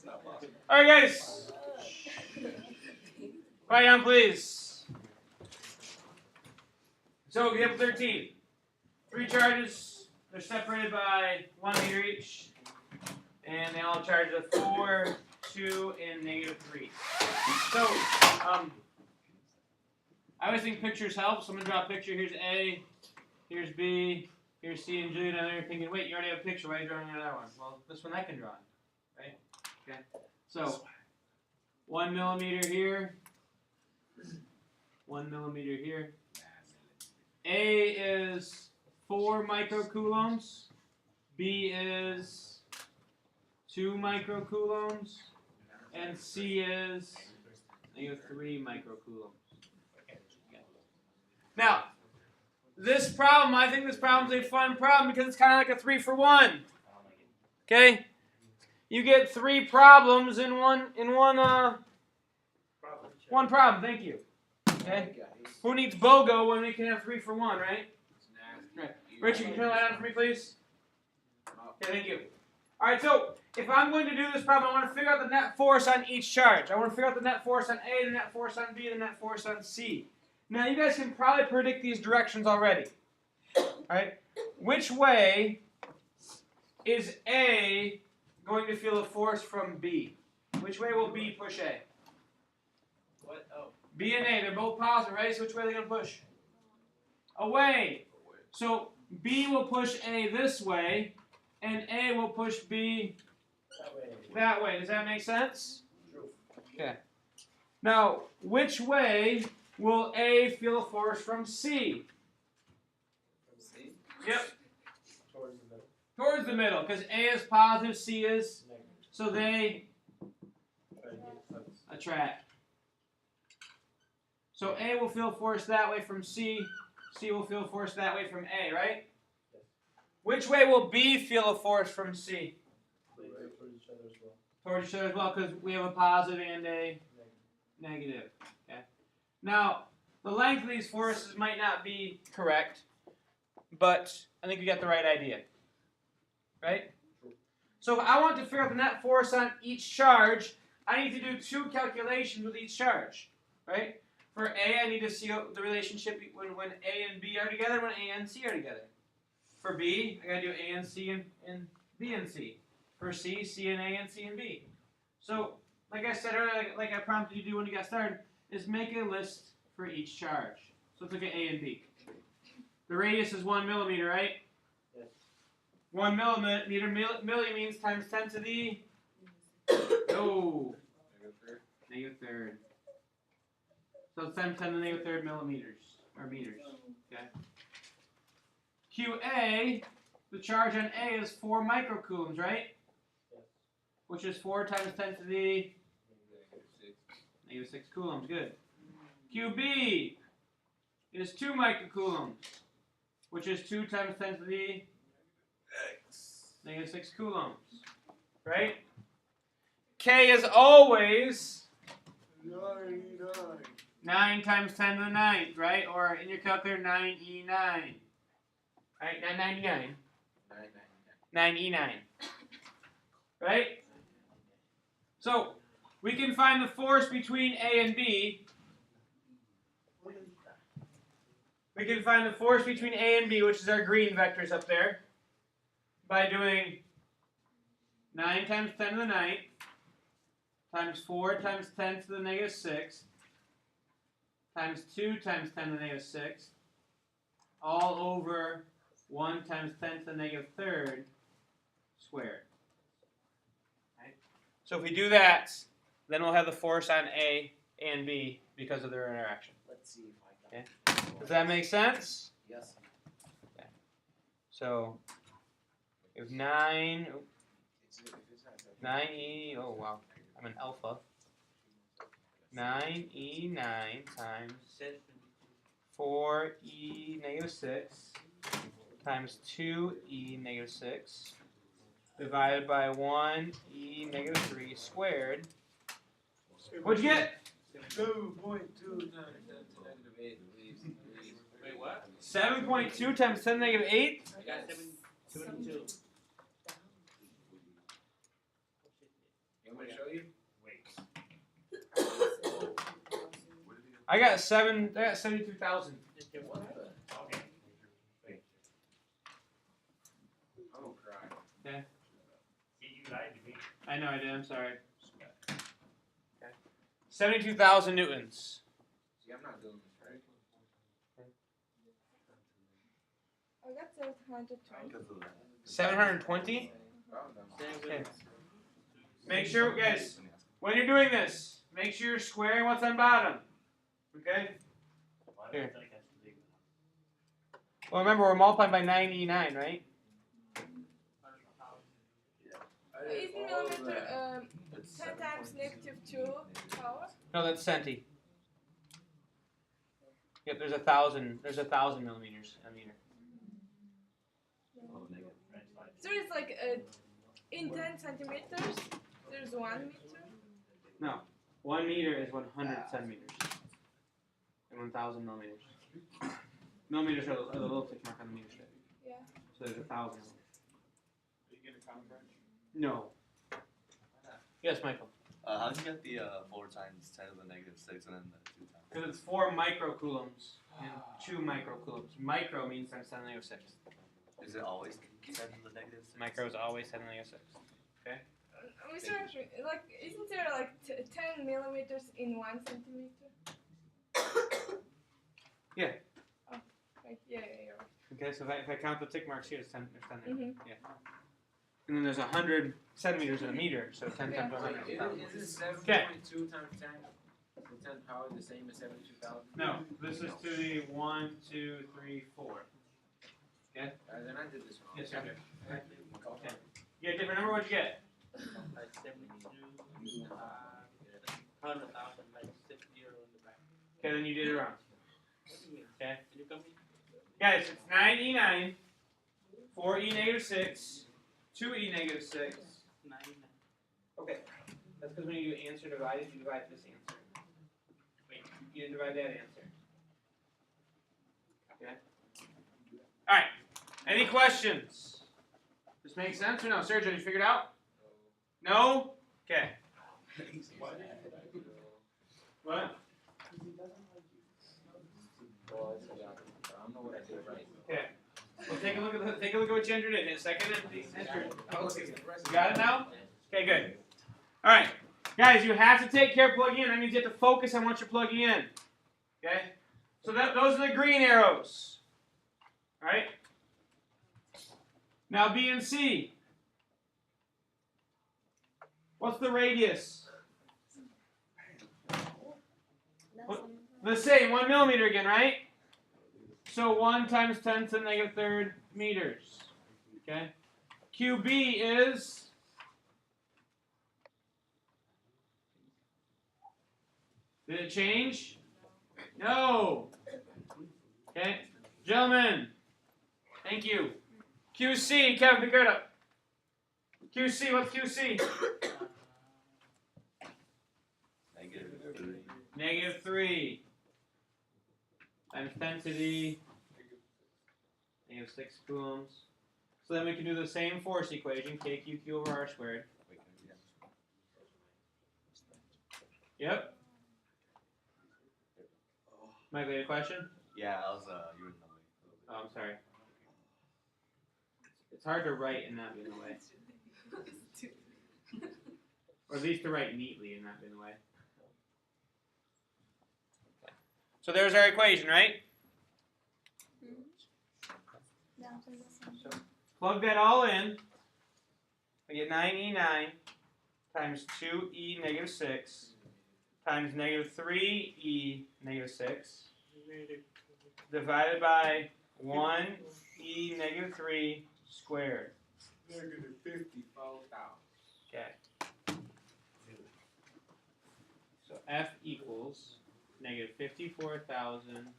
All right, guys. Quiet down, please. So, example 13. 3 charges. They're separated by 1 meter each. And they all charge a 4, 2, and -3. So, I always think pictures help. So I'm going to draw a picture. Here's A, here's B, here's C and G. And you're thinking, wait, you already have a picture. Why are you drawing another one? Well, this one I can draw. Right? Okay. So, 1 millimeter here. 1 millimeter here. A is 4 microcoulombs. B is 2 microcoulombs. And C is -3 microcoulombs. Now, this problem, I think this problem is a fun problem because it's kind of like a 3-for-1. Okay? You get 3 problems in one problem. Thank you. Okay? Who needs BOGO when we can have 3-for-1, right? Right. Richard, can you turn that on for me, please? Okay, thank you. All right, so if I'm going to do this problem, I want to figure out the net force on each charge. I want to figure out the net force on A, the net force on B, the net force on C. Now, you guys can probably predict these directions already. All right? Which way is A going to feel a force from B? Which way will B push A? What? Oh. B and A, they're both positive, right? So which way are they going to push? Away. So B will push A this way, and A will push B that way. Does that make sense? True. Okay. Now, which way will A feel a force from C? From C? Yep. Towards the middle. Towards the middle, because A is positive, C is, Negative. so they attract. So A will feel force that way from C, C will feel force that way from A, right? Yes. Which way will B feel a force from C? Towards each other as well. Towards each other as well, because we have a positive and a negative. Okay. Now, the length of these forces might not be correct, but I think we got the right idea. Right? So if I want to figure out the net force on each charge, I need to do 2 calculations with each charge. Right? For A, I need to see the relationship when A and B are together, when A and C are together. For B, I got to do A and C and B and C. For C, C and A and C and B. So, like I said earlier, like I prompted you to do when you got started, is make a list for each charge. So let's look at A and B. The radius is 1 millimeter, right? Yes. 1 millimeter, milli means times 10 to the, no, -3rd. So it's times 10 to the -3rd millimeters, or meters, okay? QA, the charge on A is 4 microcoulombs, right? Yes. Which is 4 times 10 to the -6 coulombs, good. QB is 2 microcoulombs, which is 2 times 10 to the -6 coulombs, right? K is always 9 times 10 to the 9th, right? Or in your calculator, 9E9. Right? 999. 9E9. Right? So, we can find the force between A and B. We can find the force between A and B, which is our green vectors up there, by doing 9 times 10 to the 9th times 4 times 10 to the -6 times 2 times 10 to the -6 all over 1 times 10 to the -3rd squared. Right? So if we do that, then we'll have the force on A and B because of their interaction. Let's see if I got it. Does that make sense? Yes. Okay. So if 9E, oh wow, I'm an alpha. 9E9 times 4E -6 times 2E -6 divided by 1E -3 squared. What'd you get? 7.29 Wait, what? 7.2 times 10 to the -8? I got 7.22. You want me to show you? I got 72,000. What the? I'm gonna cry. Okay. See, you lied to me. I know I did. I'm sorry. Okay. 72,000 newtons. See, I'm not doing this right. I got 720. 720. Oh, no. Okay. Make sure, guys, when you're doing this, make sure you're squaring what's on bottom. Okay. Why do you think that's the big one? Well, remember we're multiplying by 99, right? Is millimeter 10 times -2 power? No, that's centi. Yep, there's 1,000. There's 1,000 millimeters a meter. So it's like in 10 centimeters, there's 1 meter. No, 1 meter is 100 centimeters, and 1,000 millimeters. Millimeters are the little tick mark on the meter strip. Yeah. So there's 1,000. Are you getting a common branch? No. Yes, Michael. How did you get the 4 times 10 to the -6 and then the 2 times? Because it's 4 microcoulombs and 2 microcoulombs. Micro means times 10 to the negative 6. Is it always 10 to the -6? Micro is always 10 to the negative 6. Mr. Armstrong, like, isn't there like 10 millimeters in 1 centimeter? Yeah. Oh, right. Yeah, you're right. Okay, so if I count the tick marks here, it's 10. There's 10 there. Mm-hmm. Yeah. And then there's 100 centimeters in a meter, so 10 Yeah. times 100 is 1,000. Isn't 7.2 times 10 to 10 power the same as 72,000? No, this is to the 1, 2, 3, 4. Then I did this wrong. Yes, sir. Okay. You get a different number, what'd you get? Like 72, 100,000, like 6 0 in the back. Okay, then you did it wrong. What do you mean? Okay. Can you come in? Guys, it's 9E9, 4E -6, 2E -6. 99. Okay, that's because when you do answer divided, you divide this answer. Wait, you didn't divide that answer. Okay. All right. Any questions? This makes sense or no? Sergio, you figured out? No? Okay. What? Well, I don't know what I did right. Okay. Well, take a look at what you entered in. Hit second enter. Oh, okay. You got it now? Okay, good. All right, guys, you have to take care of plugging in. That means you have to focus on what you're plugging in. Okay. So those are the green arrows. All right. Now B and C. What's the radius? The same, 1 millimeter again, right? So 1 times 10 to the -3 meters. Okay. QB is did it change? No. Okay. Gentlemen. Thank you. QC, Kevin, pick it up. QC, what's QC? -3. -3 times 10 to the -6 coulombs. So then we can do the same force equation, KQQ over R squared. Wait, can we do that? Yep. Michael, you have a question? Yeah, I was, you were in the way. Oh, I'm sorry. It's hard to write and not be in the way. Or at least to write neatly and not be in the way. Okay. So there's our equation, right? So plug that all in. We get 9E9 times 2E -6 times -3E -6 divided by 1E -3 squared. -54,000. Okay. So F equals -54,000.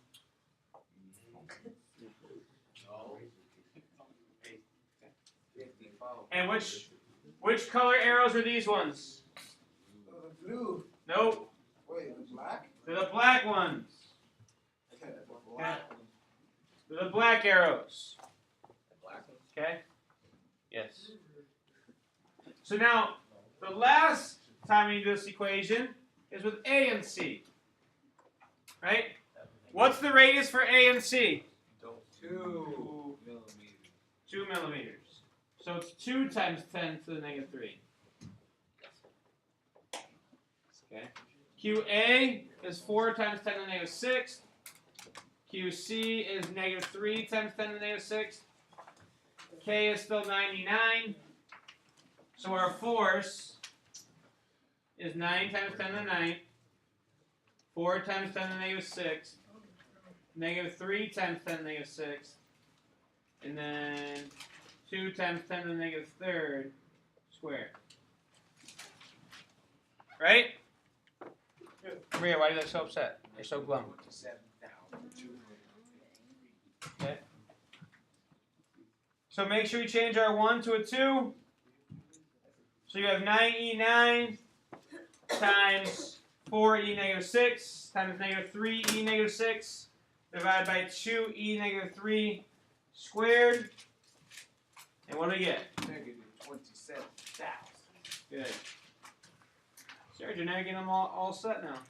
And which color arrows are these ones? Blue. Nope. Wait, the black? They're the black ones. Okay, the black. They're the black arrows. Black. Okay? Yes. So now, The last time we do this equation is with A and C. Right? What's the radius for A and C? 2 millimeters. 2 millimeters. So it's 2 times 10 to the negative 3. Okay. QA is 4 times 10 to the negative 6. QC is negative 3 times 10 to the negative 6. K is still 99. So our force is 9 times 10 to the 9. 4 times 10 to the negative 6. Negative 3 times 10 to the negative 6. And then 2 times 10 to the negative 3rd squared. Right? Maria, why are you so upset? You're so glum. 27,200. Okay. So make sure you change our 1 to a 2. So you have 9e9 times 4e negative 6 times negative 3e negative 6 divided by 2e negative 3 squared. And what do we get? Negative 27,000. Good. Serge, you're now getting them all set now.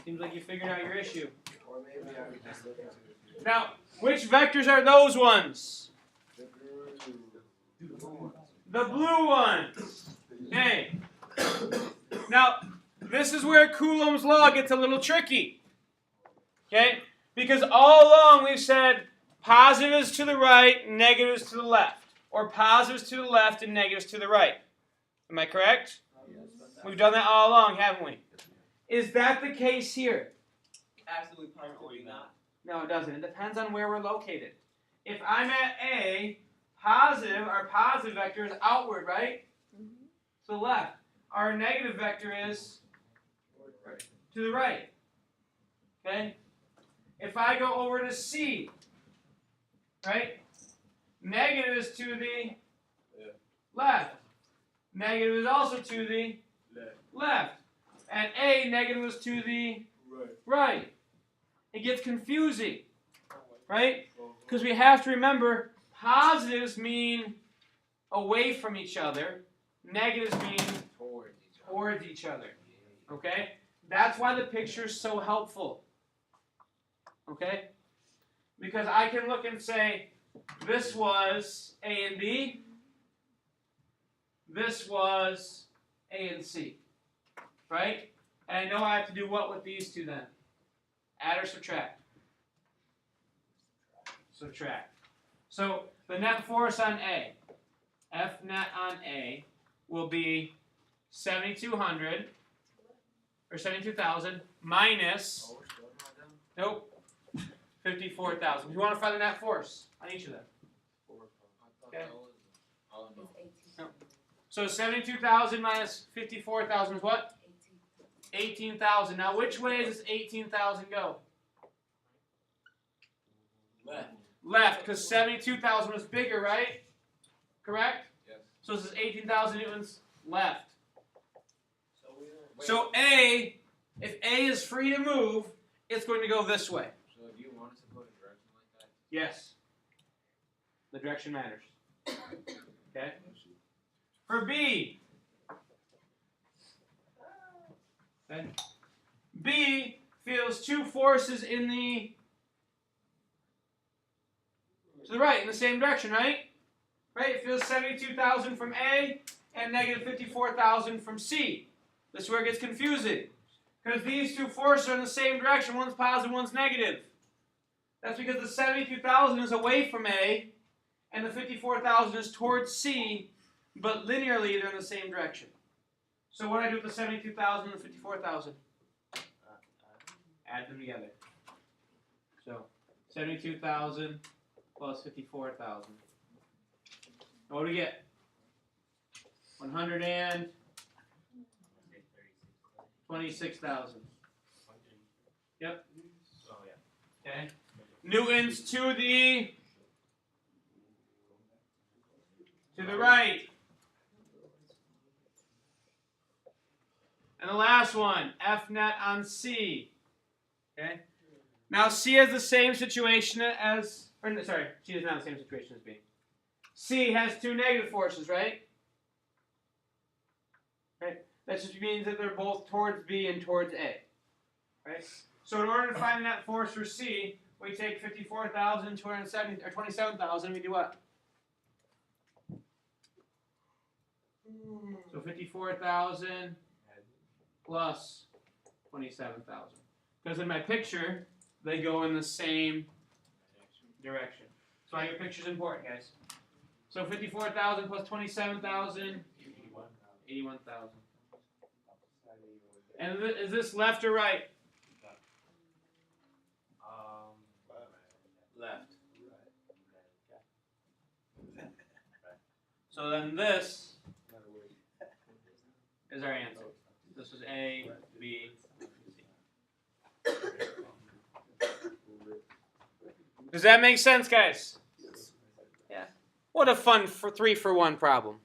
Seems like you figured out your issue. Or maybe I would just look into it. Now, which vectors are those ones? The blue ones. Okay. Now, this is where Coulomb's law gets a little tricky. Okay? Because all along we've said positives to the right, negatives to the left. Or positives to the left and negatives to the right. Am I correct? We've done that all along, haven't we? Is that the case here? Absolutely positively not. No, it doesn't. It depends on where we're located. If I'm at A, positive, our positive vector is outward, right? To the left. Our negative vector is to the right. Okay? If I go over to C, right? Negative is to the left. Negative is also to the left. At A, negative is to the right. It gets confusing, right? Because we have to remember positives mean away from each other. Negatives mean towards each other. Okay? That's why the picture is so helpful. Okay? Because I can look and say, this was A and B. This was A and C. Right? And I know I have to do what with these two then? Add or subtract? Subtract. So the net force on A, F net on A, will be 7,200, or 72,000, minus, nope, 54,000. You want to find the net force on each of them? Okay. No. So 72,000 minus 54,000 is what? 18,000. Now which way does 18,000 go? Left. Left, because 72,000 was bigger, right? Correct? Yes. So this is 18,000 newtons left. Wait. So A, if A is free to move, it's going to go this way. So if you want us to put a direction like that? Yes. The direction matters. Okay? For B. Okay. B feels two forces in the to the right, in the same direction, right? Right? It feels 72,000 from A and negative 54,000 from C. This is where it gets confusing. Because these two forces are in the same direction. One's positive, one's negative. That's because the 72,000 is away from A and the 54,000 is towards C, but linearly they're in the same direction. So what do I do with the 72,000 and the 54,000? Add them together. So 72,000 plus 54,000. What do we get? 126,000. Yep. Okay. Newtons to the right. And the last one, F net on C. Okay. Now C has the same situation as, or sorry, C is not the same situation as B. C has two negative forces, right? Right? That just means that they're both towards B and towards A. Right? So in order to find the net force for C, we take 54,270 or 27,000. We do what? So 54,000 plus 27,000. Because in my picture, they go in the same direction. So your picture's important, guys. So 54,000 plus 27,000, 81,000. And is this left or right? Left. So then this is our answer. This is A, B, C. Does that make sense, guys? Yeah. What a fun 3-for-1 problem.